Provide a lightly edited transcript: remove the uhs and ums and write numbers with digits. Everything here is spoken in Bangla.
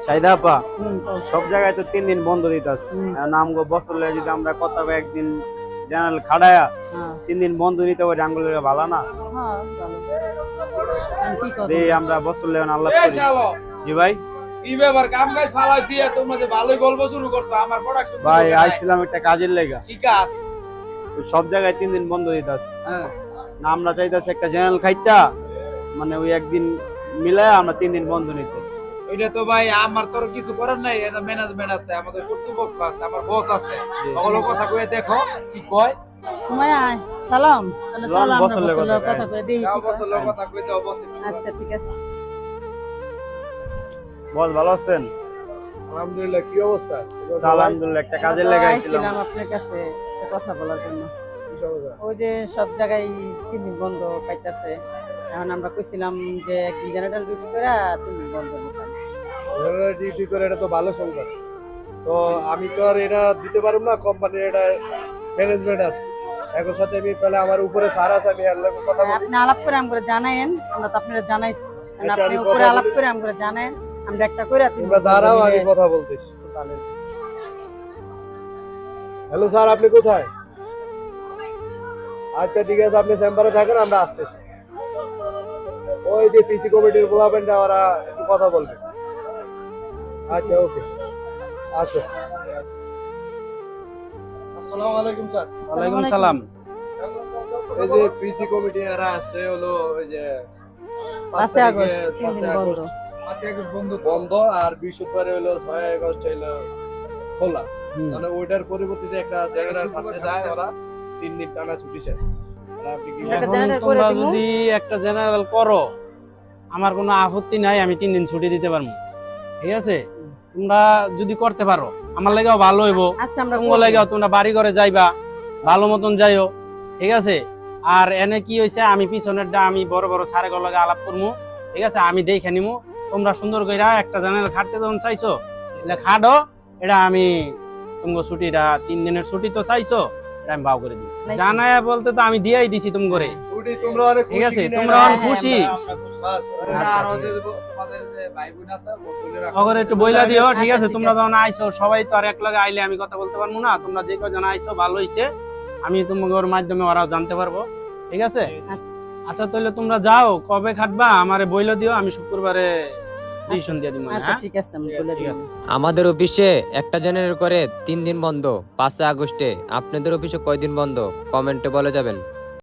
সাইদা আপা কও। সব জায়গায় তো 3 দিন বন্ধ দিতাস আমগো বছরে যদি আমরা কথা একদিন জেনারেল খাড়ায়া হ্যাঁ 3 দিন বন্ধ নিতে পারি আঙ্গুলের ভালো না হ্যাঁ ভালো আমি কি কথা যে আমরা বছর লেন আল্লাহ এই করি শালো জি ভাই কি ব্যাপার কাম কাজ ফালাই দিয়ে তোমরা যে ভালোই গল্প শুরু করছো আমার প্রোডাকশন ভাই আইছিলাম একটা কাজের লেগা কি কাজ সব জায়গায় 3 দিন বন্ধ দিতাস হ্যাঁ না আমরা চাইতাছি একটা জেনারেল খাইটা মানে ওই একদিন মিলায় আমরা 3 দিন বন্ধ নিতে এটা তো ভাই আমার তোর কিছু করার নাই এটা ম্যানেজমেন্ট আছে আমাদের কর্তৃপক্ষ আছে আমার বস আছে ওগুলো কথা কয়ে দেখো কি কয় সময় আয় সালাম তাহলে চলো আমরা বসলে বসলে কথা কথা কই দেই যাও বসের লোক কথা কই দাও বসে আচ্ছা ঠিক আছে বস ভালো আছেন আলহামদুলিল্লাহ কি অবস্থা আলহামদুলিল্লাহ একটা কাজের লেগে আইছিলাম আইছিলাম আপনার কাছে একটা কথা বলার জন্য ওই যে সব জায়গায় 3 দিন বন্ধ পাইতাছে এখন আমরা কইছিলাম যে একদিন জেনারেল ডিউটি করে 3 দিন বন্ধ দিতাম ডিউটি করে এটা তো ভালো সংবাদ তো আমি তো আর এটা দিতে পারবো না কোম্পানির এটা ম্যানেজমেন্ট আছে একর সাথে আমি তাহলে আমার উপরে স্যার আছে আমি এর লগে কথা বলি আপনি আলাপ করে আমগরে জানায়েন আমরা তো আপনারা জানাইছি আচ্ছা, আপনি আমি উপরে কথা আলাপ বলি। করে আমগরে জানায়েন আমরা একটা কইরা তোমরা দাঁড়াও আমি কথা বলতেছি হ্যালো স্যার আপনি কোথায় আচ্ছা ঠিক আছে আপনি চেম্বারে থাকেন আমরা আসতেছি ওই যে পিসি কমিটির গোলাপেন্ডা ওরা একটু কথা বলবে আচ্ছা ওকে আসো আসসালামু আলাইকুম স্যার ওয়ালাইকুম সালাম এই যে পিসি কমিটি এরা আছে হলো ওই যে 5 আগস্ট 3 দিন বন্ধ আছে এক বন্ধু বন্ধ আর বৃহস্পতিবার হলো 6 আগস্ট হলো খোলা মানে ওইটার পরিবর্তে একটা জেনারেল থাকতে চায় ওরা 3 দিন টানা ছুটি চায় আর আপনি কি একটা এখন জেনারেল করে তোমরা দিমু। যদি একটা জেনারেল করো আমার কোনো আপত্তি নাই আমি 3 দিন ছুটি দিতে পারবো ঠিক আছে তোমরা যদি করতে পারো আমার লাগেও ভালো হইব আচ্ছা আমরা তোমার লাগেও তোমরা বাড়ি ঘরে যাইবা ভালো মতন যাইও ঠিক আছে আর এনে কি হইছে আমি পিছনেরটা আমি বড় বড় সারে লগে আলাপ করবো ঠিক আছে আমি দেখে নিমু তোমরা সুন্দর কইরা একটা জেনারেল খাটতে যখন চাইছো এটা খাটো এটা আমি তোমাকে ছুটিটা 3 দিনের ছুটি তো চাইছো এটা আমি ভাও করে দিই Nice. জানায়া বলতে তো আমি দিয়াই দিছি তুমি করে ছুটি তোমরা অনেক ঠিক আছে খুশি কিনা তোমরা এটা? অনেক খুশি বাস, আর যে তোমাদের যে ভাই বোন আছে বলে রাখো অগরে একটু বইলা দিও ঠিক আচ্ছা, আছে ঠিক তোমরা আছে। যখন আইছো সবাই তো আর এক লগে আইলে আমি কথা বলতে পারবো না তোমরা যে কজন আইছো ভালো হইছে আমি তোমাদের মাধ্যমে ওরাও জানতে পারবো ঠিক আছে আচ্ছা তাহলে তোমরা যাও কবে খাটবা আমারে বইলা দিও আমি শুক্রবারে ডিসিশন দিয়ে দিমু আচ্ছা ঠিক আছে আমি বলে ঠিক দিই আছে আমাদের অফিসে একটা জেনারেল করে 3 দিন বন্ধ 5 আগস্টে আপনাদের অফিসে কয়দিন বন্ধ কমেন্টে বলে যাবেন।